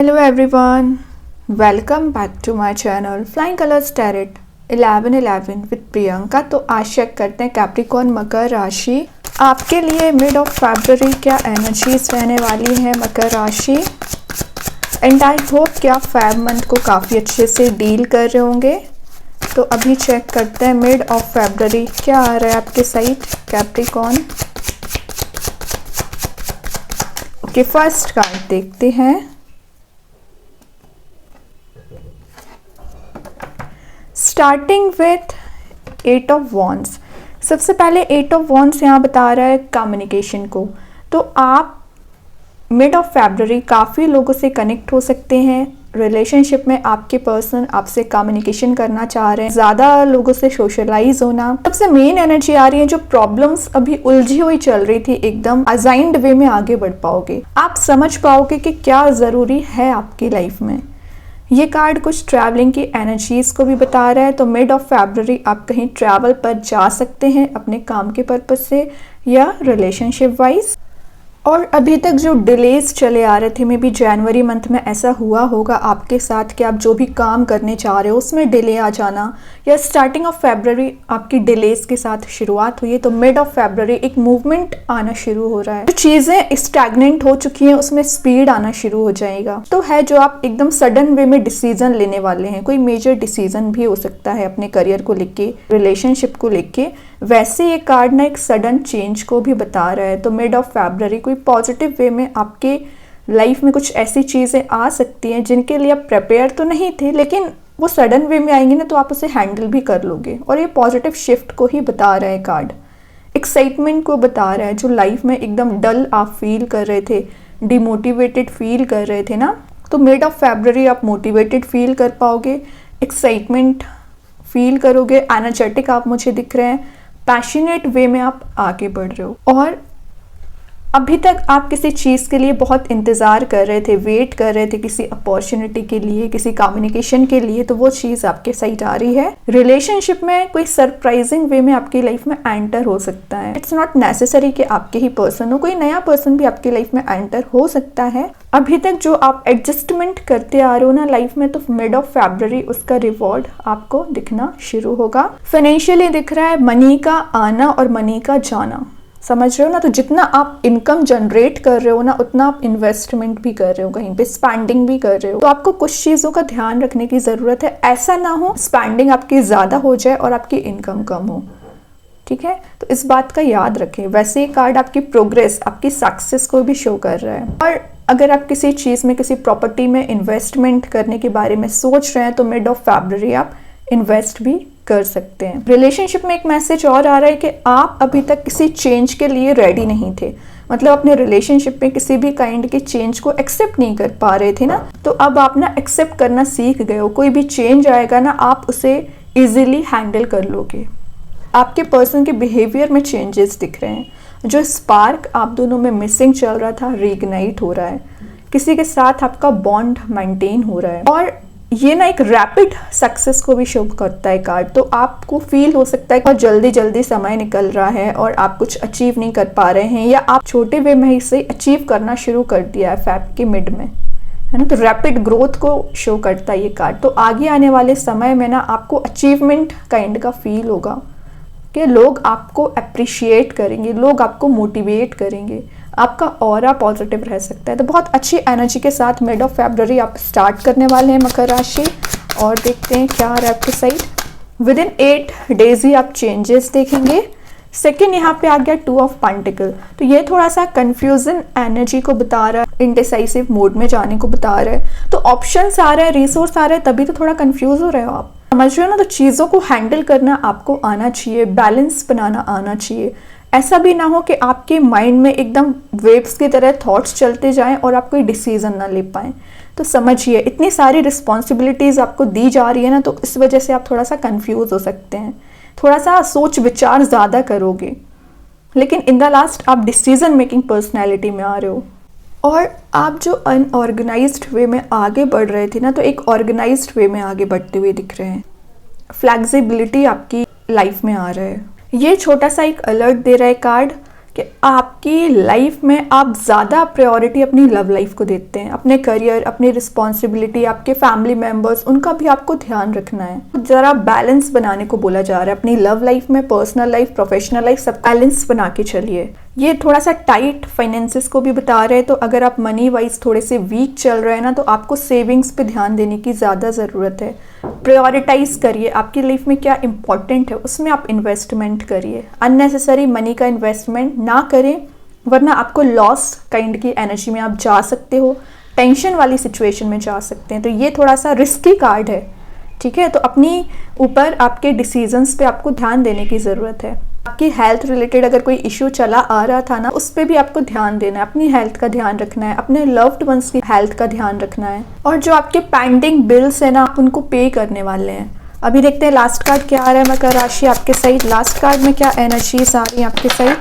Hello everyone, welcome back to my channel Flying Colors Tarot 1111 with Priyanka। तो आज check करते हैं Capricorn मकर राशि आपके लिए मिड ऑफ फरवरी क्या एनर्जीज रहने वाली है मकर राशि। एंड आई होप कि आप फेब मंथ को काफ़ी अच्छे से डील कर रहे होंगे। तो अभी चेक करते हैं मिड ऑफ फरवरी क्या आ रहा है आपके side Capricorn. Okay, first card देखते हैं। Starting with 8 of wands. सबसे पहले 8 ऑफ वॉन्ड्स यहाँ बता रहा है कम्युनिकेशन को। तो आप मिड ऑफ फरवरी काफ़ी लोगों से कनेक्ट हो सकते हैं। रिलेशनशिप में आपके पर्सन आपसे कम्युनिकेशन करना चाह रहे हैं, ज़्यादा लोगों से सोशलाइज होना। सबसे मेन एनर्जी आ रही है जो प्रॉब्लम्स अभी उलझी हुई चल रही थी, एकदम अजाइंड वे में आगे बढ़ पाओगे। आप समझ पाओगे कि क्या ज़रूरी है आपकी लाइफ में। ये कार्ड कुछ ट्रैवलिंग की एनर्जीज को भी बता रहा है। तो मिड ऑफ फरवरी आप कहीं ट्रैवल पर जा सकते हैं अपने काम के पर्पज से या रिलेशनशिप वाइज। और अभी तक जो डिलेज चले आ रहे थे, मे बी जनवरी मंथ में ऐसा हुआ होगा आपके साथ कि आप जो भी काम करने चाह रहे हो उसमें डिले आ जाना, या स्टार्टिंग ऑफ फरवरी आपकी डिलेज के साथ शुरुआत हुई है। तो मिड ऑफ फरवरी एक मूवमेंट आना शुरू हो रहा है। जो चीज़ें स्टैग्नेंट हो चुकी हैं उसमें स्पीड आना शुरू हो जाएगा। तो है जो आप एकदम सडन वे में डिसीजन लेने वाले हैं, कोई मेजर डिसीजन भी हो सकता है अपने करियर को लेके, रिलेशनशिप को लेके। वैसे ये कार्ड ना एक सडन चेंज को भी बता रहा है। तो मिड ऑफ फरवरी कोई पॉजिटिव वे में आपके लाइफ में कुछ ऐसी चीज़ें आ सकती हैं जिनके लिए आप प्रिपेयर तो नहीं थे, लेकिन वो सडन वे में आएंगी ना तो आप उसे हैंडल भी कर लोगे। और ये पॉजिटिव शिफ्ट को ही बता रहा है कार्ड, एक्साइटमेंट को बता रहा है। जो लाइफ में एकदम डल आप फील कर रहे थे, डिमोटिवेटेड फील कर रहे थे ना, तो मिड ऑफ फरवरी आप मोटिवेटेड फील कर पाओगे, एक्साइटमेंट फील करोगे, एनर्जेटिक आप मुझे दिख रहे हैं, पैशनेट वे में आप आगे बढ़ रहे हो। और अभी तक आप किसी चीज़ के लिए बहुत इंतज़ार कर रहे थे, वेट कर रहे थे किसी अपॉर्चुनिटी के लिए, किसी कम्युनिकेशन के लिए, तो वो चीज़ आपके साइड आ रही है। रिलेशनशिप में कोई सरप्राइजिंग वे में आपकी लाइफ में एंटर हो सकता है। इट्स नॉट नेसेसरी कि आपके ही पर्सन हो, कोई नया पर्सन भी आपकी लाइफ में एंटर हो सकता है। अभी तक जो आप एडजस्टमेंट करते आ रहे हो ना लाइफ में, तो मिड ऑफ फरवरी उसका रिवॉर्ड आपको दिखना शुरू होगा। फाइनेंशियली दिख रहा है मनी का आना और मनी का जाना, समझ रहे हो ना। तो जितना आप इनकम जनरेट कर रहे हो ना, उतना आप इन्वेस्टमेंट भी कर रहे हो, कहीं पे स्पेंडिंग भी कर रहे हो। तो आपको कुछ चीज़ों का ध्यान रखने की ज़रूरत है। ऐसा ना हो स्पेंडिंग आपकी ज़्यादा हो जाए और आपकी इनकम कम हो, ठीक है। तो इस बात का याद रखें। वैसे ये कार्ड आपकी प्रोग्रेस, आपकी सक्सेस को भी शो कर रहा है। और अगर आप किसी चीज़ में, किसी प्रॉपर्टी में इन्वेस्टमेंट करने के बारे में सोच रहे हैं, तो मिड ऑफ फरवरी आप इन्वेस्ट भी कर सकते हैं। रिलेशनशिप में एक मैसेज और आ रहा है कि आप अभी तक किसी चेंज के लिए रेडी नहीं थे, मतलब अपने रिलेशनशिप में किसी भी काइंड के चेंज को एक्सेप्ट नहीं कर पा रहे थे ना, तो अब आप ना एक्सेप्ट करना सीख गए हो। कोई भी चेंज आएगा ना, आप उसे इजीली हैंडल कर लोगे। आपके पर्सन के बिहेवियर में चेंजेस दिख रहे हैं। जो स्पार्क आप दोनों में मिसिंग चल रहा था, रीइग्नाइट हो रहा है। किसी के साथ आपका बॉन्ड मेंटेन हो रहा है। और ये ना एक रैपिड सक्सेस को भी शो करता है कार्ड। तो आपको फील हो सकता है बहुत जल्दी जल्दी समय निकल रहा है और आप कुछ अचीव नहीं कर पा रहे हैं, या आप छोटे वे में इसे अचीव करना शुरू कर दिया है फेब के मिड में, है ना। तो रैपिड ग्रोथ को शो करता है ये कार्ड। तो आगे आने वाले समय में ना आपको अचीवमेंट काइंड का फील होगा कि लोग आपको अप्रिशिएट करेंगे, लोग आपको मोटिवेट करेंगे, आपका ऑरा पॉजिटिव रह सकता है। तो बहुत अच्छी एनर्जी के साथ मिड ऑफ फरवरी आप स्टार्ट करने वाले हैं मकर राशि। और देखते हैं क्या आ रहा है आपके साइड। विद इन 8 डेज ही आप चेंजेस देखेंगे। सेकेंड यहाँ पे आ गया 2 ऑफ पेंटिकल। तो ये थोड़ा सा कंफ्यूजन एनर्जी को बता रहा है, इंडिसाइसिव मोड में जाने को बता रहा है। तो ऑप्शंस आ रहे हैं, रिसोर्स आ रहे हैं, तभी तो थोड़ा कंफ्यूज हो रहे हो आप, समझ रहे हो ना। तो चीज़ों को हैंडल करना आपको आना चाहिए, बैलेंस बनाना आना चाहिए। ऐसा भी ना हो कि आपके माइंड में एकदम वेव्स की तरह थॉट्स चलते जाएं और आप कोई डिसीजन ना ले पाएं। तो समझिए, इतनी सारी रिस्पॉन्सिबिलिटीज़ आपको दी जा रही है ना, तो इस वजह से आप थोड़ा सा कंफ्यूज हो सकते हैं, थोड़ा सा सोच विचार ज़्यादा करोगे। लेकिन इन द लास्ट आप डिसीजन मेकिंग पर्सनैलिटी में आ रहे हो। और आप जो अनऑर्गेनाइज्ड वे में आगे बढ़ रहे थे ना, तो एक ऑर्गेनाइज्ड वे में आगे बढ़ते हुए दिख रहे हैं। फ्लेक्सिबिलिटी आपकी लाइफ में आ रहा है। ये छोटा सा एक अलर्ट दे रहा है कार्ड कि आपकी लाइफ में आप ज़्यादा प्रायोरिटी अपनी लव लाइफ को देते हैं, अपने करियर, अपनी रिस्पॉन्सिबिलिटी, आपके फैमिली मेम्बर्स, उनका भी आपको ध्यान रखना है। ज़रा बैलेंस बनाने को बोला जा रहा है अपनी लव लाइफ में, पर्सनल लाइफ, प्रोफेशनल लाइफ, सब बैलेंस बना के चलिए। ये थोड़ा सा टाइट फाइनेंसेस को भी बता रहे हैं, तो अगर आप मनी वाइज थोड़े से वीक चल रहे हैं ना, तो आपको सेविंग्स पे ध्यान देने की ज़्यादा ज़रूरत है। प्रायोरिटाइज करिए, आपकी लाइफ में क्या इंपॉर्टेंट है उसमें आप इन्वेस्टमेंट करिए। अननेसेसरी मनी का इन्वेस्टमेंट ना करें, वरना आपको लॉस काइंड की एनर्जी में आप जा सकते हो, टेंशन वाली सिचुएशन में जा सकते हैं। तो ये थोड़ा सा रिस्की कार्ड है, ठीक है। तो अपनी ऊपर आपके डिसीजंस पे आपको ध्यान देने की ज़रूरत है। आपकी हेल्थ रिलेटेड अगर कोई इश्यू चला आ रहा था ना, उस पर भी आपको ध्यान देना है, अपनी हेल्थ का ध्यान रखना है, अपने लव्ड वंस की हेल्थ का ध्यान रखना है। और जो आपके पेंडिंग बिल्स है ना, आप उनको पे करने वाले हैं। अभी देखते हैं लास्ट कार्ड क्या आ रहा है मकर राशि आपके साइड। लास्ट कार्ड में क्या एनर्जीज आ रही है आपके साइड?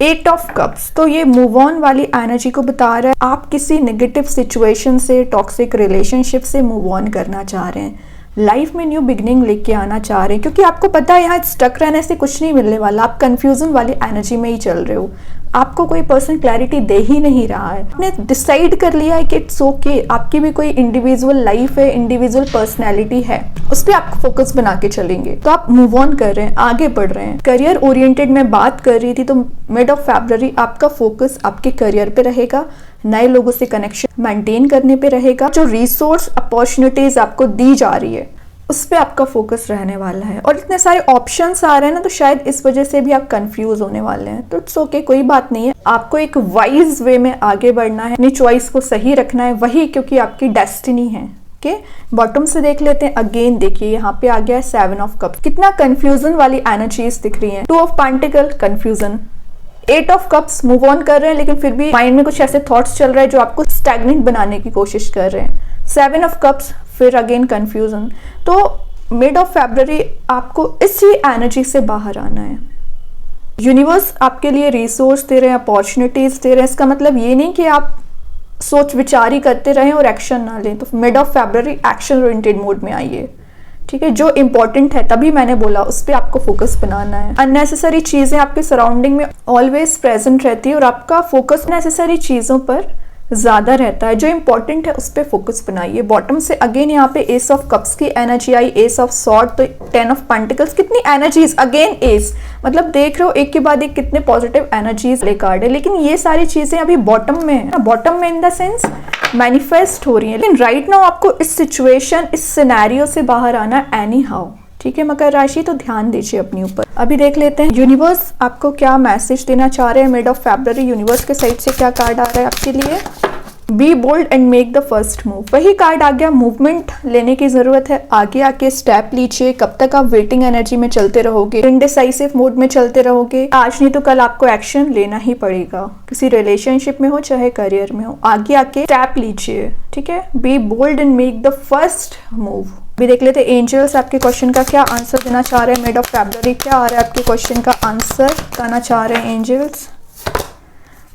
8 of cups. तो ये मूव ऑन वाली एनर्जी को बता रहा है। आप किसी नेगेटिव सिचुएशन से, टॉक्सिक रिलेशनशिप से मूव ऑन करना चाह रहे हैं, लाइफ में न्यू बिगनिंग लेके आना चाह रहे हैं, क्योंकि आपको पता है यहाँ स्टक रहने से कुछ नहीं मिलने वाला। आप कंफ्यूजन वाली एनर्जी में ही चल रहे हो, आपको कोई पर्सन क्लैरिटी दे ही नहीं रहा है। आपने डिसाइड कर लिया है कि इट्स ओके, आपकी भी कोई इंडिविजुअल लाइफ है, इंडिविजुअल पर्सनैलिटी है, उस पर आप फोकस बना के चलेंगे। तो आप मूव ऑन कर रहे हैं, आगे बढ़ रहे हैं। करियर ओरिएंटेड मैं बात कर रही थी, तो मिड ऑफ फरवरी आपका फोकस आपके करियर पे रहेगा, नए लोगों से कनेक्शन मेंटेन करने पे रहेगा। जो रिसोर्स अपॉर्चुनिटीज आपको दी जा रही है उस पर आपका फोकस रहने वाला है। और इतने सारे ऑप्शंस आ रहे हैं ना, तो शायद इस वजह से भी आप कंफ्यूज होने वाले हैं। तो इट्स ओके, कोई बात नहीं है। आपको एक वाइज वे में आगे बढ़ना है, अपनी चॉइस को सही रखना है, वही क्योंकि आपकी डेस्टिनी है। ओके, बॉटम से देख लेते हैं। अगेन देखिए यहाँ पे आ गया है 7 ऑफ कप्स। कितना कंफ्यूजन वाली एनर्जीज दिख रही हैं। 2 of pentacle, confusion. 8 of cups, move on कर रहे हैं, लेकिन फिर भी माइंड में कुछ ऐसे थॉट्स चल रहे हैं जो आपको स्टैग्नेंट बनाने की कोशिश कर रहे हैं। 7 ऑफ कप्स, फिर अगेन कंफ्यूजन। तो मिड ऑफ फरवरी आपको इसी एनर्जी से बाहर आना है। यूनिवर्स आपके लिए रिसोर्स दे रहे हैं, अपॉर्चुनिटीज दे रहे हैं। इसका मतलब ये नहीं कि आप सोच विचार ही करते रहें और एक्शन ना लें। तो mid of February action oriented mode में आइए, ठीक है। जो इंपॉर्टेंट है, तभी मैंने बोला उस पर आपको फोकस बनाना है। अननेसेसरी चीजें आपके सराउंडिंग में ऑलवेज प्रेजेंट रहती है और आपका फोकस नेसेसरी चीजों पर ज्यादा रहता है। जो इंपॉर्टेंट है उस पर फोकस बनाइए। बॉटम से अगेन यहाँ पे एस ऑफ कप्स की energy I, S of sword, तो 10 ऑफ पेंटिकल्स। कितनी एनर्जीज, अगेन एस, मतलब देख रहे हो एक के बाद एक कितने पॉजिटिव एनर्जीज ले कार्ड है। लेकिन ये सारी चीजें अभी बॉटम में है, बॉटम में इन द सेंस मैनिफेस्ट हो रही है। लेकिन राइट नाउ आपको इस सिचुएशन, इस सिनेरियो से बाहर आना एनी हाउ, ठीक है मकर राशि। तो ध्यान दीजिए अपने ऊपर। अभी देख लेते हैं यूनिवर्स आपको क्या मैसेज देना चाह रहे हैं मिड ऑफ फरवरी। यूनिवर्स के साइड से क्या कार्ड आ रहा है आपके लिए? Be bold and make the first move. वही कार्ड आ गया, मूवमेंट लेने की जरूरत है, आगे आके स्टेप लीजिए। कब तक आप वेटिंग एनर्जी में चलते रहोगे, इनडिसाइसिव मोड में चलते रहोगे? आज नहीं तो कल आपको एक्शन लेना ही पड़ेगा, किसी रिलेशनशिप में हो चाहे करियर में हो। आगे आके स्टेप लीजिए, ठीक है। Be bold and make the first move. भी देख लेते हैं एंजल्स आपके क्वेश्चन का क्या आंसर देना चाह रहे हैं मिड ऑफ फरवरी। क्या आ रहा है आपके क्वेश्चन का आंसर बताना चाह रहे हैं एंजल्स?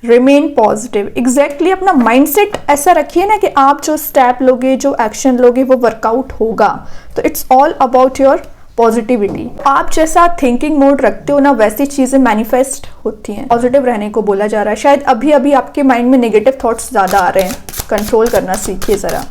Remain positive. एग्जैक्टली अपना माइंडसेट ऐसा रखिए ना कि आप जो स्टेप लोगे, जो एक्शन लोगे, वो वर्कआउट होगा। तो it's all about your positivity. आप जैसा थिंकिंग मोड रखते हो ना, वैसी चीजें मैनिफेस्ट होती हैं। पॉजिटिव रहने को बोला जा रहा है। शायद अभी अभी आपके माइंड में नेगेटिव थॉट्स ज्यादा आ रहे हैं, कंट्रोल करना सीखिए जरा।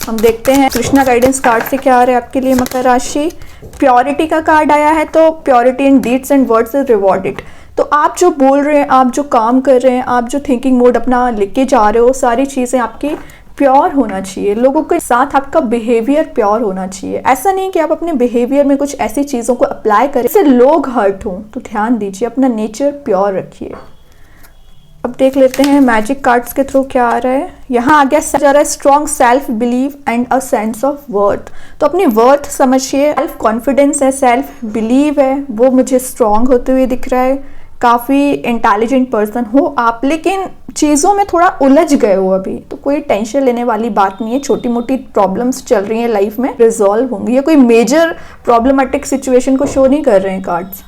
हम देखते हैं कृष्णा गाइडेंस कार्ड से क्या आ रहा है आपके लिए मकर राशि। प्योरिटी का कार्ड आया है, तो purity in deeds and words is rewarded. तो आप जो बोल रहे हैं, आप जो काम कर रहे हैं, आप जो थिंकिंग मोड अपना लेके जा रहे हो, सारी चीज़ें आपकी प्योर होना चाहिए। लोगों के साथ आपका बिहेवियर प्योर होना चाहिए। ऐसा नहीं कि आप अपने बिहेवियर में कुछ ऐसी चीज़ों को अप्लाई करें जिससे लोग हर्ट हों। तो ध्यान दीजिए, अपना नेचर प्योर रखिए। अब देख लेते हैं मैजिक कार्ड्स के थ्रू क्या आ रहा है। यहाँ आ गया जा रहा है strong self believe and a sense of worth. तो अपनी वर्थ समझिए, सेल्फ कॉन्फिडेंस है, सेल्फ बिलीव है, वो मुझे स्ट्रॉन्ग होते हुए दिख रहा है। काफ़ी इंटेलिजेंट पर्सन हो आप, लेकिन चीज़ों में थोड़ा उलझ गए हो अभी। तो कोई टेंशन लेने वाली बात नहीं है। छोटी मोटी प्रॉब्लम्स चल रही हैं लाइफ में, रिजॉल्व होंगी। ये कोई मेजर प्रॉब्लमेटिक सिचुएशन को शो नहीं कर रहे हैं कार्ड्स।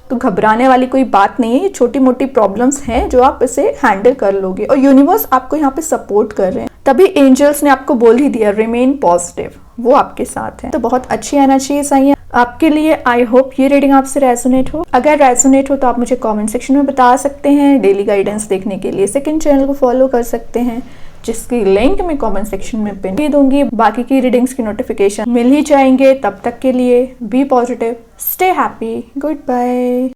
तो घबराने वाली कोई बात नहीं है। ये छोटी मोटी प्रॉब्लम्स हैं जो आप इसे हैंडल कर लोगे, और यूनिवर्स आपको यहाँ पे सपोर्ट कर रहे हैं। तभी एंजल्स ने आपको बोल ही दिया रिमेन पॉजिटिव। वो आपके साथ है। तो बहुत अच्छी एनर्जी आई है आपके लिए। आई होप ये रीडिंग आपसे रेजोनेट हो। अगर रेजोनेट हो तो आप मुझे कमेंट सेक्शन में बता सकते हैं। डेली गाइडेंस देखने के लिए सेकंड चैनल को फॉलो कर सकते हैं, जिसकी लिंक मैं कमेंट सेक्शन में पिन कर दूंगी। बाकी की रीडिंग्स की नोटिफिकेशन मिल ही जाएंगे। तब तक के लिए be positive, stay happy, good bye.